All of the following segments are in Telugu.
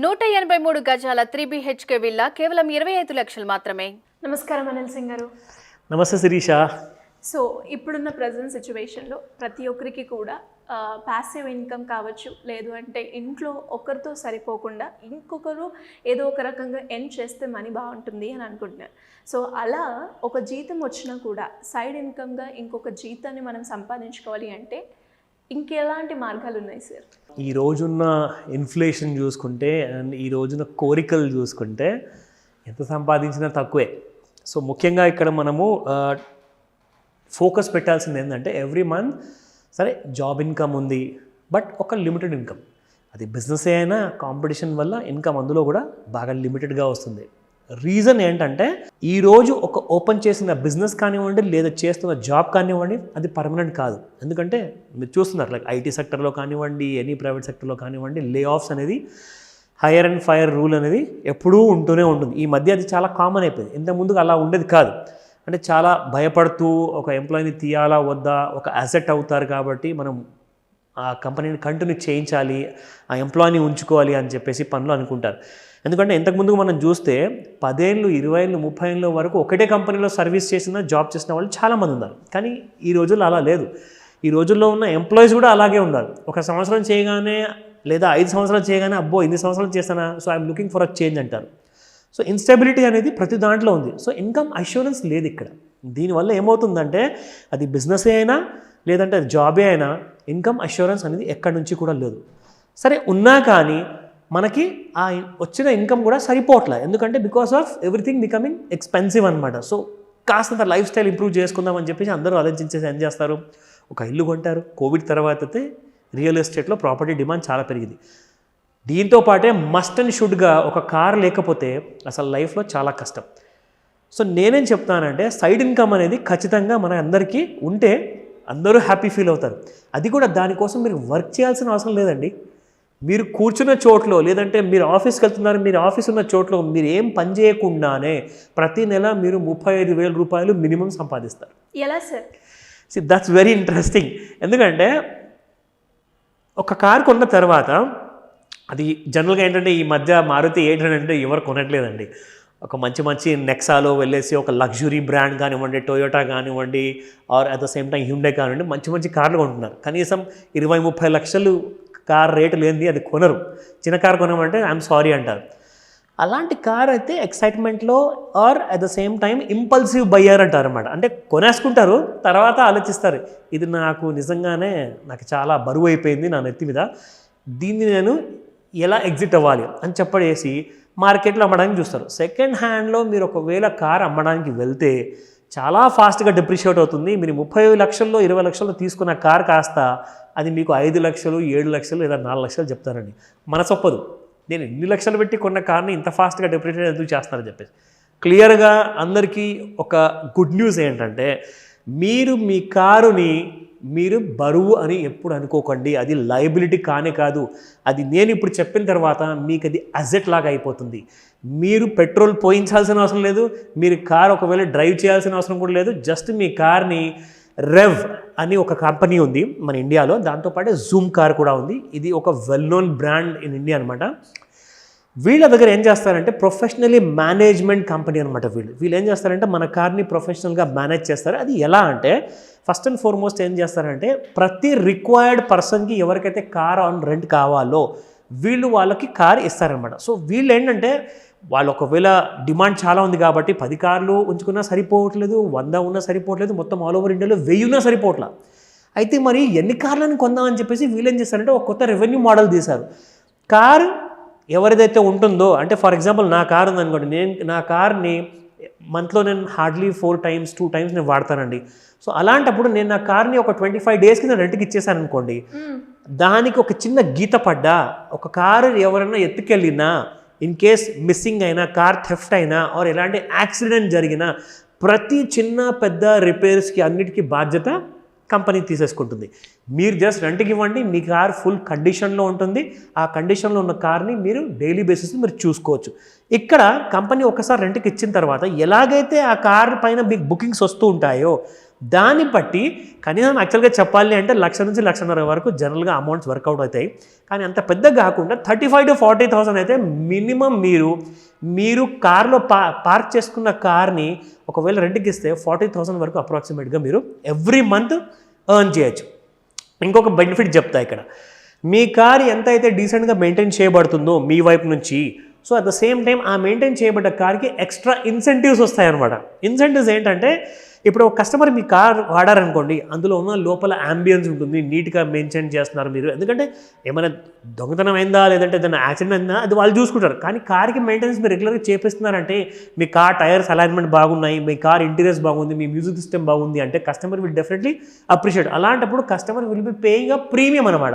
183 గజాల 3 BHK విల్లా కేవలం 25 లక్షలు మాత్రమే. నమస్కారం అనిల్ సింగ్ గారు. నమస్తే శిరీష. సో ఇప్పుడున్న ప్రజెంట్ సిచ్యువేషన్లో ప్రతి ఒక్కరికి కూడా ప్యాసివ్ ఇన్కమ్ కావచ్చు, లేదు అంటే ఇంట్లో ఒకరితో సరిపోకుండా ఇంకొకరు ఏదో ఒక రకంగా ఎర్న్ చేస్తే మనీ బాగుంటుంది అని అనుకుంటున్నారు. సో అలా ఒక జీతం వచ్చినా కూడా సైడ్ ఇన్కమ్గా ఇంకొక జీతాన్ని మనం సంపాదించుకోవాలి అంటే ఇంకెలాంటి మార్గాలు ఉన్నాయి సార్? ఈ రోజున్న ఇన్ఫ్లేషన్ చూసుకుంటే అండ్ ఈ రోజున కోరికలు చూసుకుంటే ఎంత సంపాదించినా తక్కువే. సో ముఖ్యంగా ఇక్కడ మనము ఫోకస్ పెట్టాల్సింది ఏంటంటే ఎవ్రీ మంత్ సరే జాబ్ ఇన్కమ్ ఉంది, బట్ ఒక లిమిటెడ్ ఇన్కమ్. అది బిజినెస్ అయినా కాంపిటీషన్ వల్ల ఇన్కమ్ అందులో కూడా బాగా లిమిటెడ్గా వస్తుంది. రీజన్ ఏంటంటే ఈరోజు ఒక ఓపెన్ చేసిన బిజినెస్ కానివ్వండి, లేదా చేస్తున్న జాబ్ కానివ్వండి, అది పర్మనెంట్ కాదు. ఎందుకంటే మీరు చూస్తున్నారు లైక్ ఐటీ సెక్టర్లో కానివ్వండి, ఎనీ ప్రైవేట్ సెక్టర్లో కానివ్వండి, లే ఆఫ్స్ అనేది హైర్ అండ్ ఫైర్ రూల్ అనేది ఎప్పుడూ ఉంటూనే ఉంటుంది. ఈ మధ్య అది చాలా కామన్ అయిపోయింది. ఇంతకుముందుకు అలా ఉండేది కాదు. అంటే చాలా భయపడుతూ ఒక ఎంప్లాయీని తీయాలా వద్దా, ఒక అసెట్ అవుతారు కాబట్టి మనం ఆ కంపెనీని కంటిన్యూ చేయించాలి, ఆ ఎంప్లాయీని ఉంచుకోవాలి అని చెప్పేసి పనులు అనుకుంటారు. ఎందుకంటే ఇంతకుముందు మనం చూస్తే 10 ఏళ్ళు 20 ఏళ్ళు 30 ఏళ్ళ వరకు ఒకటే కంపెనీలో సర్వీస్ చేసిన జాబ్ చేసిన వాళ్ళు చాలామంది ఉన్నారు. కానీ ఈ రోజుల్లో అలా లేదు. ఈ రోజుల్లో ఉన్న ఎంప్లాయీస్ కూడా అలాగే ఉన్నారు. ఒక సంవత్సరం చేయగానే లేదా 5 సంవత్సరాలు చేయగానే అబ్బో ఇన్ని సంవత్సరాలు చేస్తానా, so I'm looking for a change అంటారు. సో ఇన్స్టెబిలిటీ అనేది ప్రతి దాంట్లో ఉంది. సో ఇన్కమ్ అష్యూరెన్స్ లేదు ఇక్కడ. దీనివల్ల ఏమవుతుందంటే అది బిజినెస్ అయినా లేదంటే అది జాబే అయినా ఇన్కమ్ అష్యూరెన్స్ అనేది ఎక్కడి నుంచి కూడా లేదు. సరే ఉన్నా కానీ మనకి ఆ వచ్చిన ఇన్కమ్ కూడా సరిపోవట్లే. ఎందుకంటే because of everything becoming expensive అనమాట. సో కాస్తంత లైఫ్ స్టైల్ ఇంప్రూవ్ చేసుకుందాం అని చెప్పేసి అందరూ ఆలోచించేసి ఏం చేస్తారు, ఒక ఇల్లు కొంటారు. కోవిడ్ తర్వాత అయితే రియల్ ఎస్టేట్లో ప్రాపర్టీ డిమాండ్ చాలా పెరిగింది. దీంతో పాటే మస్ట్ అండ్ షుడ్గా ఒక కార్ లేకపోతే అసలు లైఫ్లో చాలా కష్టం. సో నేనేం చెప్తానంటే సైడ్ ఇన్కమ్ అనేది ఖచ్చితంగా మన అందరికీ ఉంటే అందరూ హ్యాపీ ఫీల్ అవుతారు. అది కూడా దానికోసం మీరు వర్క్ చేయాల్సిన అవసరం లేదండి. మీరు కూర్చున్న చోట్లో లేదంటే మీరు ఆఫీస్కి వెళ్తున్నారు, మీరు ఆఫీస్ ఉన్న చోట్లో మీరు ఏం పని చేయకుండానే ప్రతి నెల మీరు 35,000 రూపాయలు మినిమం సంపాదిస్తారు. ఎలా సార్? That's very interesting. ఎందుకంటే ఒక కార్ కొన్న తర్వాత అది జనరల్గా ఏంటంటే ఈ మధ్య మారుతి 800 అంటే ఎవరు కొనట్లేదండి. ఒక మంచి నెక్సాలో వెళ్ళేసి ఒక లగ్జరీ బ్రాండ్ కానివ్వండి, టొయోటా కానివ్వండి, or at the same time Hyundai కానివ్వండి, మంచి కార్లు కొంటున్నారు. కనీసం 20-30 లక్షలు కార్ రేటు లేనిది అది కొనరు. చిన్న కార్ కొనమంటే ఐఎమ్ సారీ అంటారు. అలాంటి కార్ అయితే ఎక్సైట్మెంట్లో or at the same time impulsive buyer అంటారు అనమాట. అంటే కొనేసుకుంటారు, తర్వాత ఆలోచిస్తారు ఇది నాకు చాలా బరువు అయిపోయింది నా నెత్తి మీద, దీన్ని నేను ఎలా ఎగ్జిట్ అవ్వాలి అని చెప్పేసి మార్కెట్లో అమ్మడానికి చూస్తారు. సెకండ్ హ్యాండ్లో మీరు ఒకవేళ కార్ అమ్మడానికి వెళ్తే చాలా ఫాస్ట్గా డిప్రిషియేట్ అవుతుంది. మీరు 30 లక్షల్లో 20 లక్షల్లో తీసుకున్న కార్ కాస్త అది మీకు 5 లక్షలు 7 లక్షలు లేదా 4 లక్షలు చెప్తారండి. మనసొప్పదు. నేను ఇన్ని లక్షలు పెట్టి కొన్న కార్ని ఇంత ఫాస్ట్గా డిప్రిషియేట్ ఎందుకు చేస్తారని చెప్పేసి. క్లియర్గా అందరికీ ఒక గుడ్ న్యూస్ ఏంటంటే మీరు మీ కారుని మీరు బరువు అని ఎప్పుడు అనుకోకండి. అది లయబిలిటీ కానే కాదు. అది నేను ఇప్పుడు చెప్పిన తర్వాత మీకు అది అసెట్ లాగా అయిపోతుంది. మీరు పెట్రోల్ పోయించాల్సిన అవసరం లేదు, మీరు కార్ ఒకవేళ డ్రైవ్ చేయాల్సిన అవసరం కూడా లేదు. జస్ట్ మీ కార్ని రెవ్ అని ఒక కంపెనీ ఉంది మన ఇండియాలో, దాంతోపాటు జూమ్ కార్ కూడా ఉంది. ఇది ఒక well known brand in India అనమాట. వీళ్ళ దగ్గర ఏం చేస్తారంటే ప్రొఫెషనలీ మేనేజ్మెంట్ కంపెనీ అనమాట. వీళ్ళు ఏం చేస్తారంటే మన కార్ని ప్రొఫెషనల్గా మేనేజ్ చేస్తారు. అది ఎలా అంటే ఫస్ట్ అండ్ ఫార్మోస్ట్ ఏం చేస్తారంటే ప్రతి రిక్వైర్డ్ పర్సన్కి ఎవరికైతే కార్ ఆన్ రెంట్ కావాలో వాళ్ళకి కార్ ఇస్తారనమాట. సో వీళ్ళు ఏంటంటే వాళ్ళు ఒకవేళ డిమాండ్ చాలా ఉంది కాబట్టి 10 కార్లు ఉంచుకున్నా సరిపోవట్లేదు, 100 ఉన్నా సరిపోవట్లేదు, మొత్తం ఆల్ ఓవర్ ఇండియాలో 1000 ఉన్నా సరిపోవట్లా. అయితే మరి ఎన్ని కార్లను కొందామని చెప్పేసి వీళ్ళు ఏం చేస్తారంటే ఒక కొత్త రెవెన్యూ మోడల్ తీశారు. కార్ ఎవరిదైతే ఉంటుందో, అంటే ఫర్ ఎగ్జాంపుల్ నా కార్ ఉందనుకోండి, నా కార్ని మంత్లో నేను హార్డ్లీ 4 times 2 times నేను వాడతానండి. సో అలాంటప్పుడు నేను నా కార్ని ఒక 25 daysకి నేను రెంట్కి ఇచ్చేసాను అనుకోండి, దానికి ఒక చిన్న గీత పడ్డా, ఒక కారు ఎవరైనా ఎత్తుకెళ్ళినా, ఇన్ కేస్ మిస్సింగ్ అయినా, కార్ థెఫ్ట్ అయినా ఆర్ ఎలాంటి యాక్సిడెంట్ జరిగినా ప్రతి చిన్న పెద్ద రిపేర్స్కి అన్నిటికీ బాధ్యత కంపెనీ తీసేసుకుంటుంది. మీరు జస్ట్ రెంట్కి ఇవ్వండి, మీ కార్ ఫుల్ కండిషన్లో ఉంటుంది. ఆ కండిషన్లో ఉన్న కార్ని మీరు డైలీ బేసిస్ మీరు చూసుకోవచ్చు. ఇక్కడ కంపెనీ ఒకసారి రెంట్కి ఇచ్చిన తర్వాత ఎలాగైతే ఆ కార్ పైన మీకు బుకింగ్స్ వస్తూ ఉంటాయో దాన్ని బట్టి కనీసం యాక్చువల్గా చెప్పాలి అంటే 1,00,000 నుంచి 1,50,000 వరకు జనరల్గా అమౌంట్స్ వర్కౌట్ అవుతాయి. కానీ అంత పెద్ద కాకుండా 35,000 to 40,000 అయితే మినిమం మీరు కార్లో పార్క్ చేసుకున్న కార్ని ఒకవేళ రెంట్కి ఇస్తే 40,000 వరకు అప్రాక్సిమేట్గా మీరు ఎవ్రీ మంత్ ఎర్న్ చేయొచ్చు. ఇంకొక బెనిఫిట్ చెప్తా ఇక్కడ, మీ కార్ ఎంత అయితే డీసెంట్గా మెయింటైన్ చేయబడుతుందో మీ వైపు నుంచి, so at the same time ఆ మెయింటైన్ చేయబడ్డ కార్కి ఎక్స్ట్రా ఇన్సెంటివ్స్ వస్తాయన్నమాట. ఇన్సెంటివ్స్ ఏంటంటే ఇప్పుడు ఒక కస్టమర్ మీ కార్ వాడారనుకోండి, అందులో ఉన్న లోపల అంబియన్స్ ఉంటుంది, నీట్గా మెయింటైన్ చేస్తున్నారు మీరు. ఎందుకంటే ఏమైనా దొంగతనం అయిందా లేదంటే ఏదైనా యాక్సిడెంట్ అయిందా అది వాళ్ళు చూసుకుంటారు. కానీ కార్కి మెయింటెనెన్స్ మీరు రెగ్యులర్గా చేపిస్తున్నారంటే మీ కార్ టైర్స్ అలైన్మెంట్ బాగున్నాయి, మీ కార్ ఇంటీరియర్స్ బాగుంది, మీ మ్యూజిక్ సిస్టమ్ బాగుంది అంటే కస్టమర్ విల్ డెఫినెట్లీ అప్రిషియేట్. అలాంటప్పుడు customer will be paying a premium అనమాట.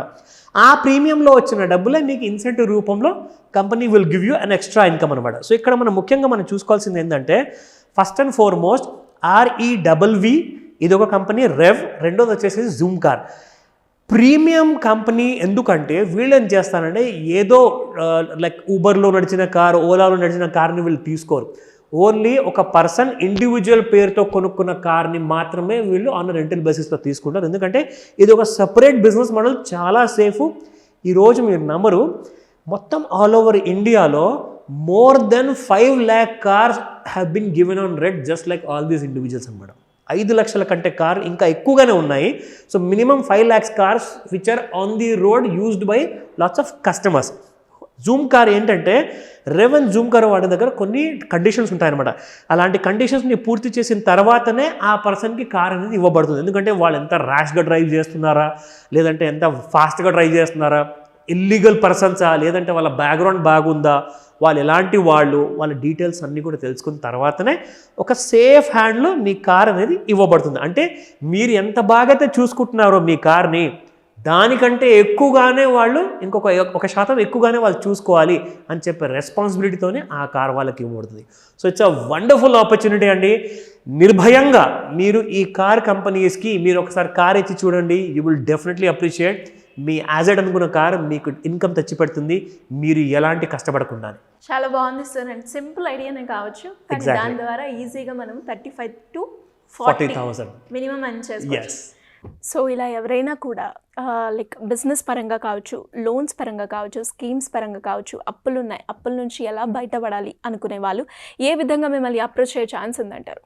ఆ ప్రీమియంలో వచ్చిన డబ్బులే మీకు ఇన్సెంటివ్ రూపంలో company will give you an extra income అనమాట. సో ఇక్కడ మనం ముఖ్యంగా మనం చూసుకోవాల్సింది ఏంటంటే ఫస్ట్ అండ్ ఫార్మోస్ట్ REVV ఇది ఒక కంపెనీ, రెవ్ రెండోది వచ్చేసి జూమ్ కార్. ప్రీమియం కంపెనీ ఎందుకంటే వీళ్ళు ఏం చేస్తారంటే ఏదో లైక్ ఊబర్లో నడిచిన కార్, ఓలాలో నడిచిన కార్ని వీళ్ళు తీసుకోరు. ఓన్లీ ఒక పర్సన్ ఇండివిజువల్ పేరుతో కొనుక్కున్న కార్ని మాత్రమే వీళ్ళు ఆన్ రెంటల్ బేసిస్లో తీసుకుంటారు. ఎందుకంటే ఇది ఒక సపరేట్ బిజినెస్ మోడల్, చాలా సేఫ్. ఈరోజు మీరు నమ్మరు, మొత్తం ఆల్ ఓవర్ ఇండియాలో more than 5 lakh cars have been given on rent just like all these individuals అనమాట. 5 లక్షల కంటే కార్ ఇంకా ఎక్కువగానే ఉన్నాయి. So minimum 5 lakhs cars which are on the road used by lots of customers. Zoom car ఏంటంటే రెవెన్ జూమ్ కార్ వాడి దగ్గర కొన్ని కండిషన్స్ ఉంటాయన్నమాట. అలాంటి కండిషన్స్ని పూర్తి చేసిన తర్వాతనే ఆ పర్సన్కి కార్ అనేది ఇవ్వబడుతుంది. ఎందుకంటే వాళ్ళు ఎంత ర్యాష్గా డ్రైవ్ చేస్తున్నారా, లేదంటే ఎంత ఫాస్ట్గా డ్రైవ్ చేస్తున్నారా, ఇల్లీగల్ పర్సన్సా, లేదంటే వాళ్ళ బ్యాక్గ్రౌండ్ బాగుందా, వాళ్ళు ఎలాంటి వాళ్ళ డీటెయిల్స్ అన్నీ కూడా తెలుసుకున్న తర్వాతనే ఒక సేఫ్ హ్యాండ్లో మీ కార్ అనేది ఇవ్వబడుతుంది. అంటే మీరు ఎంత బాగా అయితే చూసుకుంటున్నారో మీ కార్ని దానికంటే ఎక్కువగానే వాళ్ళు ఒక శాతం ఎక్కువగానే వాళ్ళు చూసుకోవాలి అని చెప్పే రెస్పాన్సిబిలిటీతోనే ఆ కార్ వాళ్ళకి ఇవ్వబడుతుంది. So it's a wonderful opportunity అండి. నిర్భయంగా మీరు ఈ కార్ కంపెనీస్కి మీరు ఒకసారి కార్ ఇచ్చి చూడండి, యూ విల్ డెఫినెట్లీ అప్రిషియేట్. మీ యాజెడ్ అనుకున్న కార్ మీకు ఇన్కమ్ తెచ్చిపెడుతుంది, మీరు ఎలాంటి కష్టపడకుండా. చాలా బాగుంది సార్. అండ్ సింపుల్ ఐడియానే కావచ్చు, కానీ దాని ద్వారా ఈజీగా మనం 35 to 40,000 మినిమం అని చేసుకోవచ్చు. సో ఇలా ఎవరైనా కూడా లైక్ బిజినెస్ పరంగా కావచ్చు, లోన్స్ పరంగా కావచ్చు, స్కీమ్స్ పరంగా కావచ్చు, అప్పులు ఉన్నాయి, అప్పుల నుంచి ఎలా బయటపడాలి అనుకునే వాళ్ళు ఏ విధంగా మిమ్మల్ని అప్రోచ్ అయ్యే ఛాన్స్ ఉందంటారు?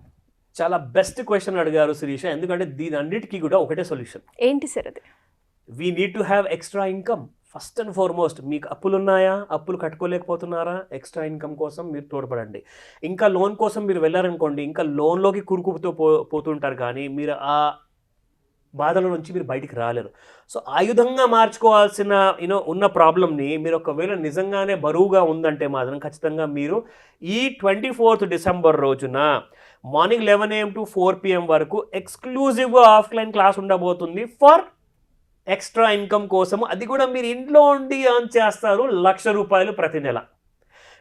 చాలా బెస్ట్ క్వశ్చన్ అడిగారు శిరీష. ఎందుకంటే దీని అన్నిటికీ కూడా ఒకటే సొల్యూషన్. ఏంటి సార్ అది? We need to have extra income. First and foremost మీకు అప్పులు ఉన్నాయా, అప్పులు కట్టుకోలేకపోతున్నారా, ఎక్స్ట్రా ఇన్కమ్ కోసం మీరు తోడ్పడండి. ఇంకా లోన్ కోసం మీరు వెళ్ళారనుకోండి, ఇంకా లోన్లోకి కురుకుతో పోతుంటారు, కానీ మీరు ఆ బాధల నుంచి మీరు బయటికి రాలేరు. సో ఆయుధంగా మార్చుకోవాల్సిన ఉన్న ప్రాబ్లమ్ని మీరు ఒకవేళ నిజంగానే బరువుగా ఉందంటే మాత్రం ఖచ్చితంగా మీరు ఈ 24th December రోజున మార్నింగ్ 11 AM to 4 PM వరకు ఎక్స్క్లూజివ్గా ఆఫ్లైన్ క్లాస్ ఉండబోతుంది ఫర్ ఎక్స్ట్రా ఇన్కమ్ కోసము. అది కూడా మీరు ఇంట్లో ఉండి ఎర్న్ చేస్తారు, ₹1,00,000 ప్రతి నెల.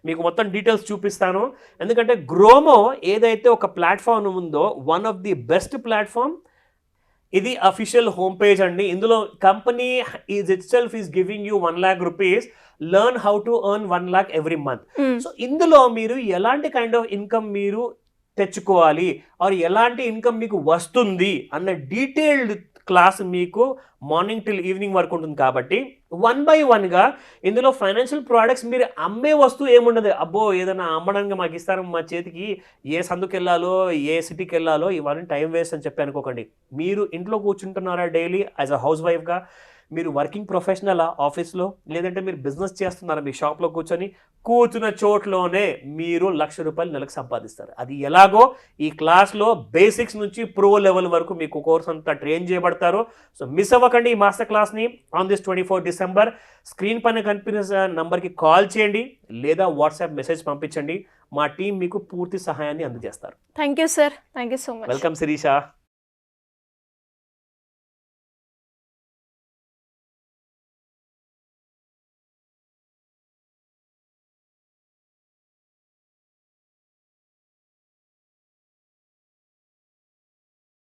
మీకు మొత్తం డీటెయిల్స్ చూపిస్తాను. ఎందుకంటే గ్రోమో ఏదైతే ఒక ప్లాట్ఫామ్ ఉందో, one of the best platform. ఇది అఫీషియల్ హోమ్ పేజ్ అండి. ఇందులో company itself is giving you ₹1,00,000, learn how to earn 1 lakh every month. So ఇందులో మీరు ఎలాంటి కైండ్ ఆఫ్ ఇన్కమ్ మీరు తెచ్చుకోవాలి, ఆర్ ఎలాంటి ఇన్కమ్ మీకు వస్తుంది అన్న డీటెయిల్డ్ క్లాస్ మీకు మార్నింగ్ టిల్ ఈవినింగ్ వరకు ఉంటుంది. కాబట్టి 1 by 1గా ఇందులో ఫైనాన్షియల్ ప్రోడక్ట్స్ మీరు అమ్మే వస్తువు ఏముండదు. అబ్బో ఏదైనా అమ్మడానికి మాకు ఇస్తారు మా చేతికి, ఏ సందుకు వెళ్ళాలో ఏ సిటీకి వెళ్ళాలో ఇవన్నీ టైం వేస్ట్ అని చెప్పి అనుకోకండి. మీరు ఇంట్లో కూర్చుంటున్నారా డైలీ యాజ్ అ హౌస్ వైఫ్గా, మీరు వర్కింగ్ ప్రొఫెషనల్ ఆఫీస్లో, లేదంటే మీరు బిజినెస్ చేస్తున్నారా మీ షాప్లో కూర్చున్న చోట్లోనే మీరు ₹1,00,000 నెలకు సంపాదిస్తారు. అది ఎలాగో ఈ క్లాస్లో బేసిక్స్ నుంచి ప్రో లెవెల్ వరకు మీకు కోర్స్ అంతా ట్రైన్ చేయబడతారు. సో మిస్ అవ్వకండి ఈ మాస్టర్ క్లాస్ని ఆన్ దిస్ 24 December. స్క్రీన్ పైన కనిపిన నంబర్కి కాల్ చేయండి లేదా వాట్సాప్ మెసేజ్ పంపించండి. మా టీం మీకు పూర్తి సహాయాన్ని అందజేస్తారు. Thank you sir. Thank you so much. Welcome Sirisha.